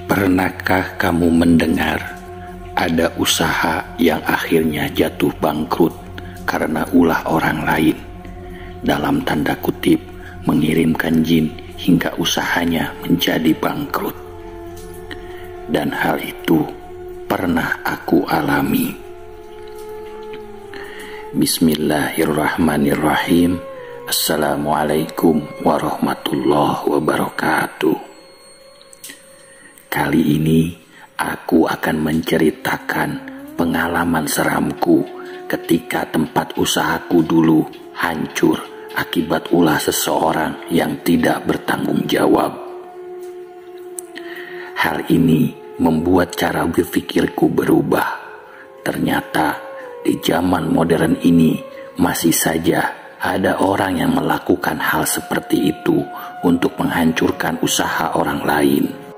Pernahkah kamu mendengar ada usaha yang akhirnya jatuh bangkrut karena ulah orang lain, dalam tanda kutip mengirimkan jin hingga usahanya menjadi bangkrut? Dan hal itu pernah aku alami. Bismillahirrahmanirrahim. Assalamualaikum warahmatullahi wabarakatuh. Kali ini aku akan menceritakan pengalaman seramku ketika tempat usahaku dulu hancur akibat ulah seseorang yang tidak bertanggung jawab. Hal ini membuat cara berpikirku berubah. Ternyata di zaman modern ini masih saja ada orang yang melakukan hal seperti itu untuk menghancurkan usaha orang lain.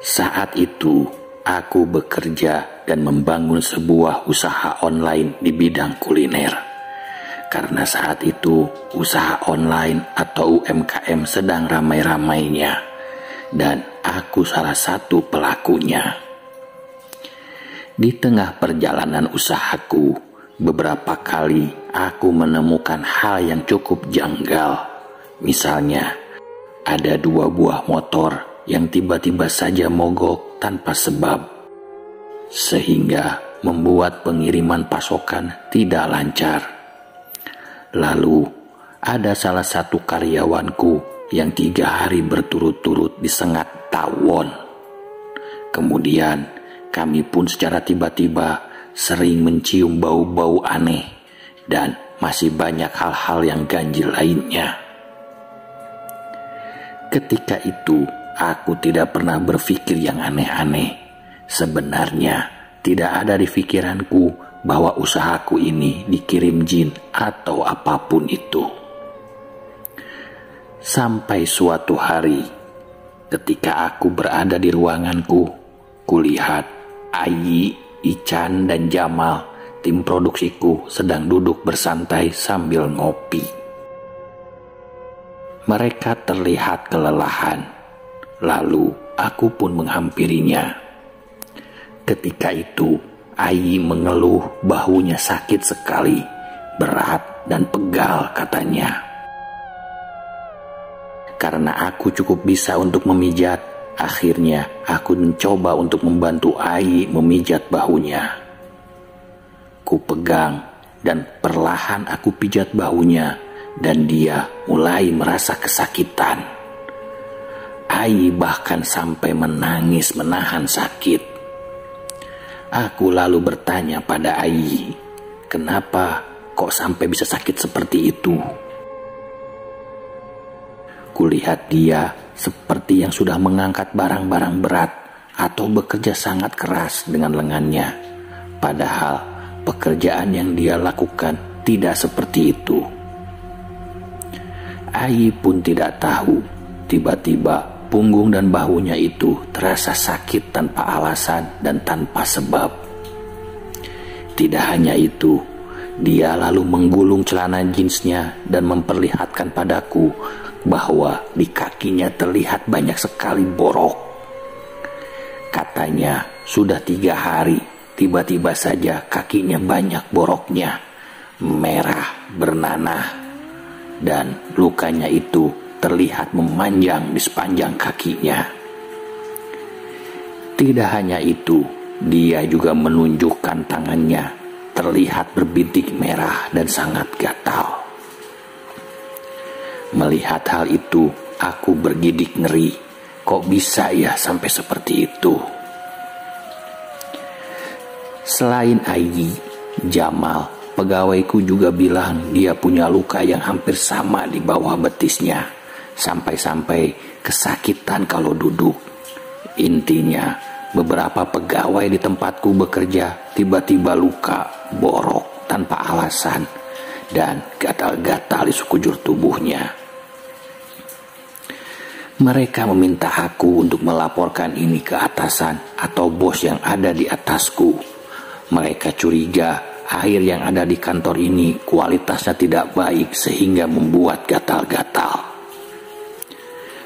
Saat itu, aku bekerja dan membangun sebuah usaha online di bidang kuliner. Karena saat itu, usaha online atau UMKM sedang ramai-ramainya, dan aku salah satu pelakunya. Di tengah perjalanan usahaku, beberapa kali aku menemukan hal yang cukup janggal. Misalnya, ada 2 buah motor yang tiba-tiba saja mogok tanpa sebab, sehingga membuat pengiriman pasokan tidak lancar. Lalu ada salah satu karyawanku yang 3 hari berturut-turut disengat tawon. Kemudian kami pun secara tiba-tiba sering mencium bau-bau aneh, dan masih banyak hal-hal yang ganjil lainnya. Ketika itu aku tidak pernah berpikir yang aneh-aneh. Sebenarnya tidak ada di pikiranku bahwa usahaku ini dikirim jin atau apapun itu. Sampai suatu hari, ketika aku berada di ruanganku, kulihat Ayi, Ican, dan Jamal, tim produksiku, sedang duduk bersantai sambil ngopi. Mereka terlihat kelelahan. Lalu aku pun menghampirinya. Ketika itu Ayi mengeluh bahunya sakit sekali, berat dan pegal katanya. Karena aku cukup bisa untuk memijat, akhirnya aku mencoba untuk membantu Ayi memijat bahunya. Ku pegang dan perlahan aku pijat bahunya, dan dia mulai merasa kesakitan. Ayi bahkan sampai menangis menahan sakit. Aku lalu bertanya pada Ayi, kenapa kok sampai bisa sakit seperti itu? Kulihat dia seperti yang sudah mengangkat barang-barang berat atau bekerja sangat keras dengan lengannya. Padahal pekerjaan yang dia lakukan tidak seperti itu. Ayi pun tidak tahu, tiba-tiba punggung dan bahunya itu terasa sakit tanpa alasan dan tanpa sebab. Tidak hanya itu, dia lalu menggulung celana jeansnya dan memperlihatkan padaku bahwa di kakinya terlihat banyak sekali borok. Katanya sudah 3 hari, tiba-tiba saja kakinya banyak boroknya, merah bernanah, dan lukanya itu terlihat memanjang di sepanjang kakinya. Tidak hanya itu, dia juga menunjukkan tangannya terlihat berbintik merah dan sangat gatal. Melihat hal itu, aku bergidik ngeri. Kok bisa ya sampai seperti itu? Selain Ayi, Jamal, pegawaiku juga bilang dia punya luka yang hampir sama di bawah betisnya. Sampai-sampai kesakitan kalau duduk. Intinya, beberapa pegawai di tempatku bekerja tiba-tiba luka, borok tanpa alasan, dan gatal-gatal di sekujur tubuhnya. Mereka meminta aku untuk melaporkan ini ke atasan atau bos yang ada di atasku. Mereka curiga air yang ada di kantor ini kualitasnya tidak baik sehingga membuat gatal-gatal.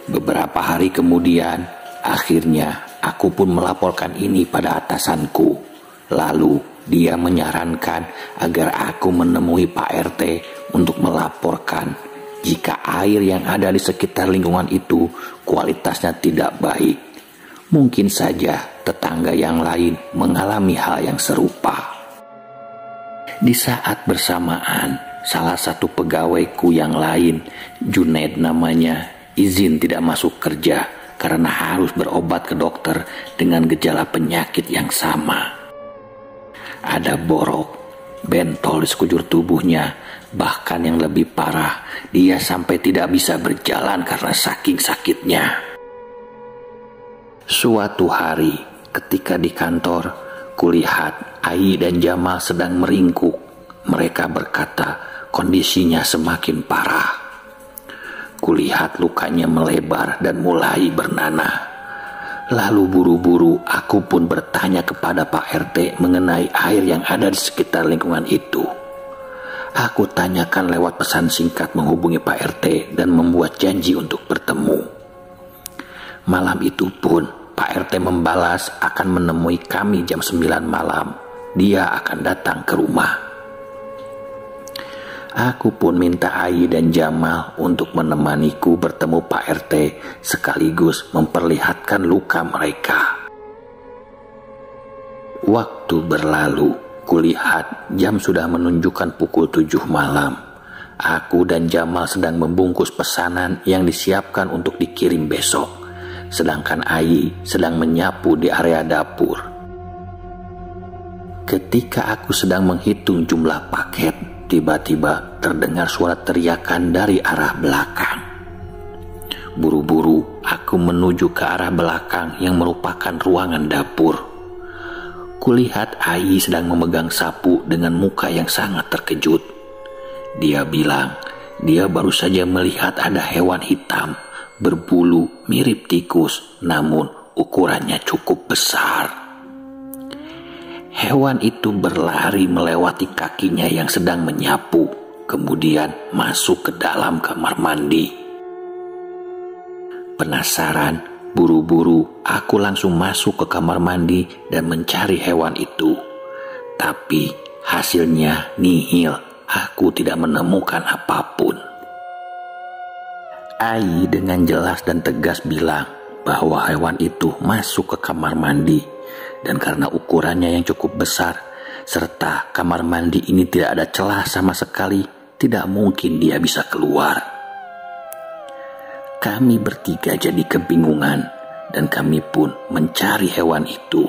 Beberapa hari kemudian, akhirnya aku pun melaporkan ini pada atasanku. Lalu dia menyarankan agar aku menemui Pak RT untuk melaporkan jika air yang ada di sekitar lingkungan itu kualitasnya tidak baik. Mungkin saja tetangga yang lain mengalami hal yang serupa. Di saat bersamaan, salah satu pegawaiku yang lain, Junaid namanya, izin tidak masuk kerja karena harus berobat ke dokter dengan gejala penyakit yang sama. Ada borok, bentol di sekujur tubuhnya, bahkan yang lebih parah, dia sampai tidak bisa berjalan karena saking sakitnya. Suatu hari, ketika di kantor, kulihat Ai dan Jamal sedang meringkuk. Mereka berkata kondisinya semakin parah. Kulihat lukanya melebar dan mulai bernanah. Lalu buru-buru aku pun bertanya kepada Pak RT mengenai air yang ada di sekitar lingkungan itu. Aku tanyakan lewat pesan singkat menghubungi Pak RT dan membuat janji untuk bertemu. Malam itu pun Pak RT membalas akan menemui kami jam 9 malam. Dia akan datang ke rumah. Aku pun minta Ai dan Jamal untuk menemaniku bertemu Pak RT sekaligus memperlihatkan luka mereka. Waktu berlalu, kulihat jam sudah menunjukkan pukul 7 malam. Aku dan Jamal sedang membungkus pesanan yang disiapkan untuk dikirim besok. Sedangkan Ai sedang menyapu di area dapur. Ketika aku sedang menghitung jumlah paket, tiba-tiba terdengar suara teriakan dari arah belakang. Buru-buru aku menuju ke arah belakang yang merupakan ruangan dapur. Kulihat Ai sedang memegang sapu dengan muka yang sangat terkejut. Dia bilang dia baru saja melihat ada hewan hitam berbulu mirip tikus, namun ukurannya cukup besar. Hewan itu berlari melewati kakinya yang sedang menyapu, kemudian masuk ke dalam kamar mandi. Penasaran, buru-buru aku langsung masuk ke kamar mandi dan mencari hewan itu. Tapi hasilnya nihil, aku tidak menemukan apapun. Ai dengan jelas dan tegas bilang bahwa hewan itu masuk ke kamar mandi, dan karena ukurannya yang cukup besar serta kamar mandi ini tidak ada celah sama sekali, tidak mungkin dia bisa keluar. Kami bertiga jadi kebingungan dan kami pun mencari hewan itu.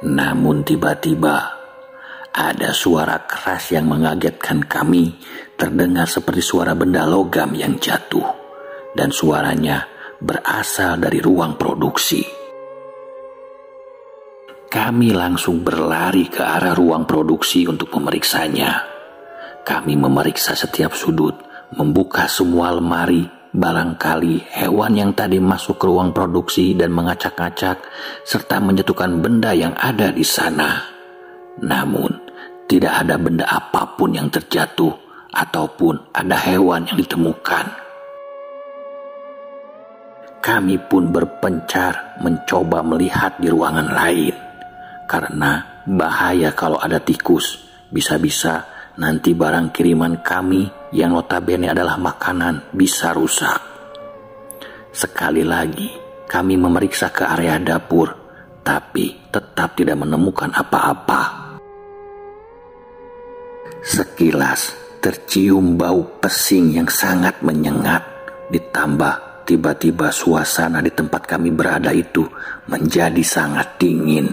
Namun tiba-tiba ada suara keras yang mengagetkan kami, terdengar seperti suara benda logam yang jatuh, dan suaranya berasal dari ruang produksi. Kami langsung berlari ke arah ruang produksi untuk memeriksanya. Kami memeriksa setiap sudut, membuka semua lemari, barangkali hewan yang tadi masuk ke ruang produksi dan mengacak-acak, serta menjatuhkan benda yang ada di sana. Namun, tidak ada benda apapun yang terjatuh ataupun ada hewan yang ditemukan. Kami pun berpencar mencoba melihat di ruangan lain, karena bahaya kalau ada tikus. Bisa-bisa nanti barang kiriman kami yang notabene adalah makanan bisa rusak. Sekali lagi kami memeriksa ke area dapur, tapi tetap tidak menemukan apa-apa. Sekilas tercium bau pesing yang sangat menyengat, ditambah tiba-tiba suasana di tempat kami berada itu menjadi sangat dingin.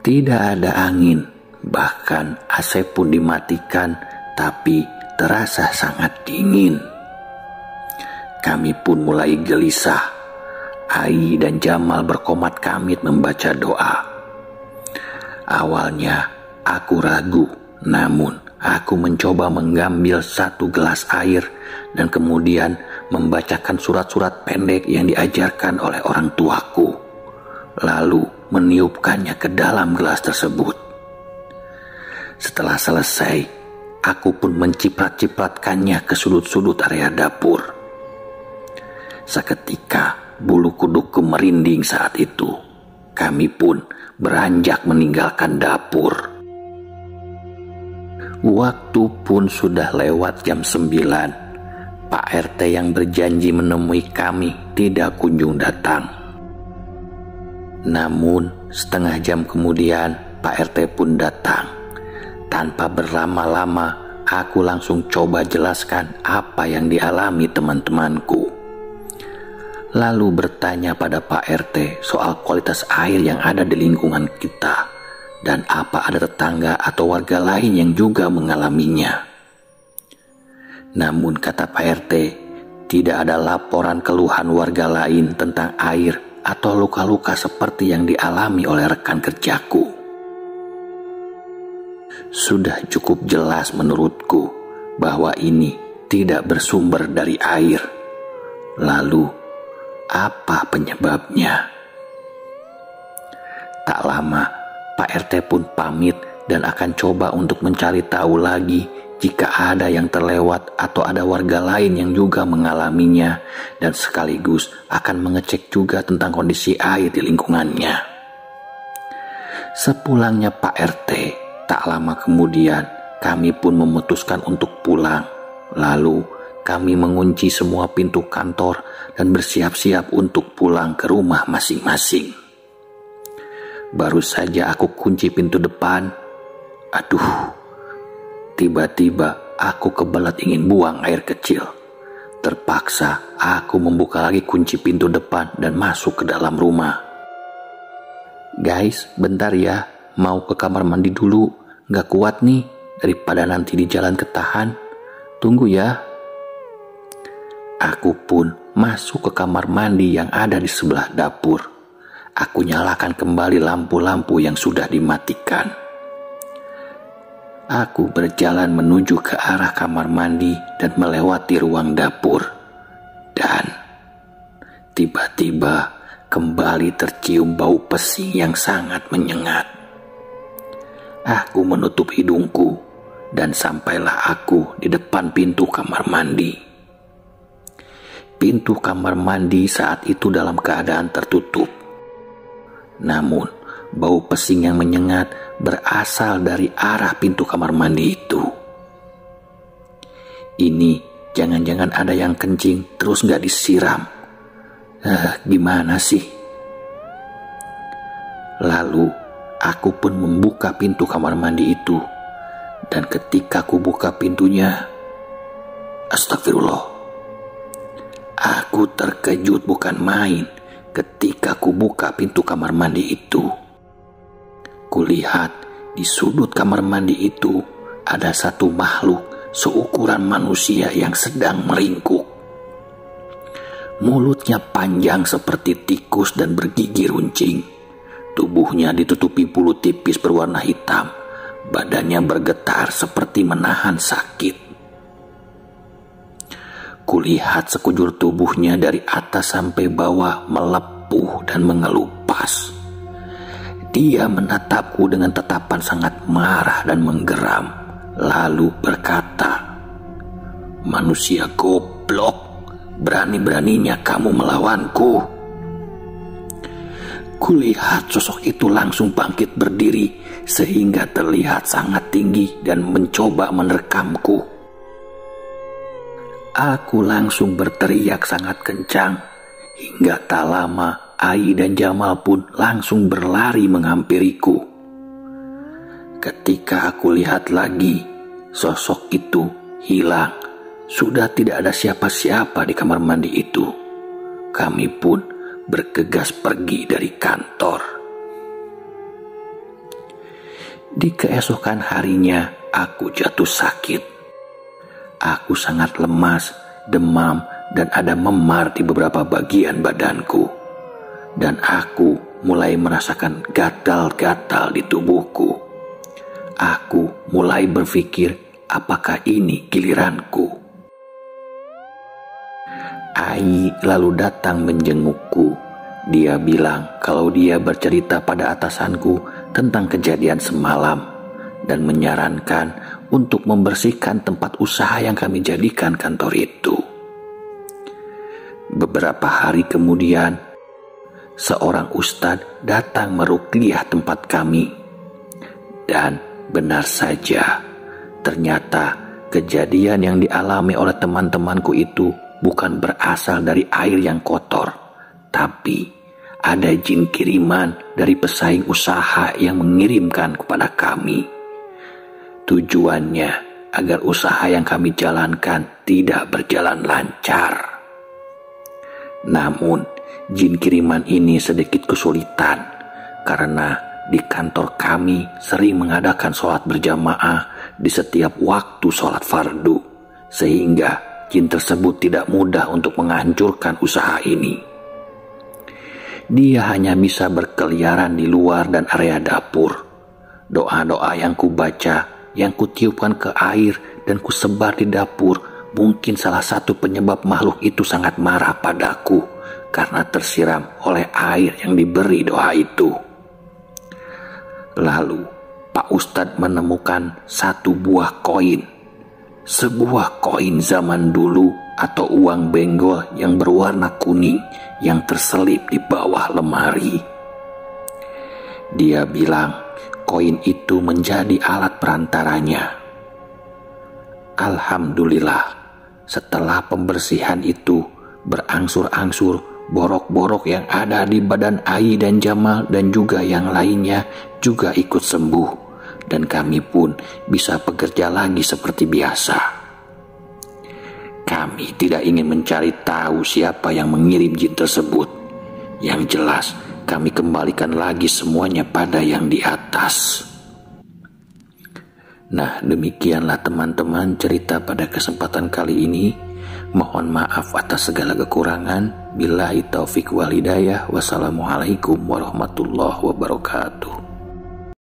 Tidak ada angin, bahkan AC pun dimatikan, tapi terasa sangat dingin. Kami pun mulai gelisah. Ai dan Jamal berkomat kamit membaca doa. Awalnya aku ragu, namun aku mencoba mengambil satu gelas air dan kemudian membacakan surat-surat pendek yang diajarkan oleh orang tuaku, lalu meniupkannya ke dalam gelas tersebut. Setelah selesai, aku pun menciprat-cipratkannya ke sudut-sudut area dapur. Seketika bulu kuduku merinding saat itu. Kami pun beranjak meninggalkan dapur. Waktu pun sudah lewat jam 9. Pak RT yang berjanji menemui kami tidak kunjung datang. Namun setengah jam kemudian Pak RT pun datang. Tanpa berlama-lama, aku langsung coba jelaskan apa yang dialami teman-temanku. Lalu bertanya pada Pak RT soal kualitas air yang ada di lingkungan kita dan apa ada tetangga atau warga lain yang juga mengalaminya. Namun kata Pak RT, tidak ada laporan keluhan warga lain tentang air atau luka-luka seperti yang dialami oleh rekan kerjaku. Sudah cukup jelas menurutku bahwa ini tidak bersumber dari air. Lalu apa penyebabnya? Tak lama, Pak RT pun pamit dan akan coba untuk mencari tahu lagi jika ada yang terlewat atau ada warga lain yang juga mengalaminya, dan sekaligus akan mengecek juga tentang kondisi air di lingkungannya. Sepulangnya Pak RT, tak lama kemudian kami pun memutuskan untuk pulang. Lalu kami mengunci semua pintu kantor dan bersiap-siap untuk pulang ke rumah masing-masing. Baru saja aku kunci pintu depan, tiba-tiba aku kebelet ingin buang air kecil. Terpaksa aku membuka lagi kunci pintu depan dan masuk ke dalam rumah. Guys, bentar ya, mau ke kamar mandi dulu, gak kuat nih, daripada nanti di jalan ketahan. Tunggu ya. Aku pun masuk ke kamar mandi yang ada di sebelah dapur. Aku nyalakan kembali lampu-lampu yang sudah dimatikan. Aku berjalan menuju ke arah kamar mandi dan melewati ruang dapur. Dan tiba-tiba kembali tercium bau pesing yang sangat menyengat. Aku menutup hidungku dan sampailah aku di depan pintu kamar mandi. Pintu kamar mandi saat itu dalam keadaan tertutup. Namun, bau pesing yang menyengat berasal dari arah pintu kamar mandi itu. Ini jangan-jangan ada yang kencing terus gak disiram. Gimana sih? Lalu, aku pun membuka pintu kamar mandi itu. Dan ketika aku buka pintunya, astagfirullah. Aku terkejut bukan main ketika ku buka pintu kamar mandi itu. Kulihat di sudut kamar mandi itu ada satu makhluk seukuran manusia yang sedang meringkuk. Mulutnya panjang seperti tikus dan bergigi runcing. Tubuhnya ditutupi bulu tipis berwarna hitam. Badannya bergetar seperti menahan sakit. Kulihat sekujur tubuhnya dari atas sampai bawah melepuh dan mengelupas. Dia menatapku dengan tatapan sangat marah dan menggeram, lalu berkata, "Manusia goblok, berani-beraninya kamu melawanku." Kulihat sosok itu langsung bangkit berdiri sehingga terlihat sangat tinggi dan mencoba menerkamku. Aku langsung berteriak sangat kencang, hingga tak lama Ai dan Jamal pun langsung berlari menghampiriku. Ketika aku lihat lagi, sosok itu hilang. Sudah tidak ada siapa-siapa di kamar mandi itu. Kami pun bergegas pergi dari kantor. Di keesokan harinya, aku jatuh sakit. Aku sangat lemas, demam, dan ada memar di beberapa bagian badanku. Dan aku mulai merasakan gatal-gatal di tubuhku. Aku mulai berpikir, apakah ini giliranku? Ai lalu datang menjengukku. Dia bilang kalau dia bercerita pada atasanku tentang kejadian semalam dan menyarankan untuk membersihkan tempat usaha yang kami jadikan kantor itu. Beberapa hari kemudian, seorang ustadz datang meruqyah tempat kami. Dan benar saja, ternyata kejadian yang dialami oleh teman-temanku itu bukan berasal dari air yang kotor, tapi ada jin kiriman dari pesaing usaha yang mengirimkan kepada kami. Tujuannya agar usaha yang kami jalankan tidak berjalan lancar. Namun, jin kiriman ini sedikit kesulitan karena di kantor kami sering mengadakan sholat berjamaah di setiap waktu sholat fardu, sehingga jin tersebut tidak mudah untuk menghancurkan usaha ini. Dia hanya bisa berkeliaran di luar dan area dapur. Doa-doa yang kubaca, yang kutiupkan ke air dan kusebar di dapur, mungkin salah satu penyebab makhluk itu sangat marah padaku karena tersiram oleh air yang diberi doa itu. Lalu Pak Ustadz menemukan satu buah koin, sebuah koin zaman dulu atau uang benggol yang berwarna kuning yang terselip di bawah lemari. Dia bilang koin itu menjadi alat perantaranya. Alhamdulillah, setelah pembersihan itu berangsur-angsur, borok-borok yang ada di badan Ai dan Jamal dan juga yang lainnya juga ikut sembuh, dan kami pun bisa bekerja lagi seperti biasa. Kami tidak ingin mencari tahu siapa yang mengirim jin tersebut. Yang jelas, kami kembalikan lagi semuanya pada yang di atas. Nah, demikianlah teman-teman cerita pada kesempatan kali ini. Mohon maaf atas segala kekurangan. Billahi taufik wal hidayah. Wassalamualaikum warahmatullahi wabarakatuh.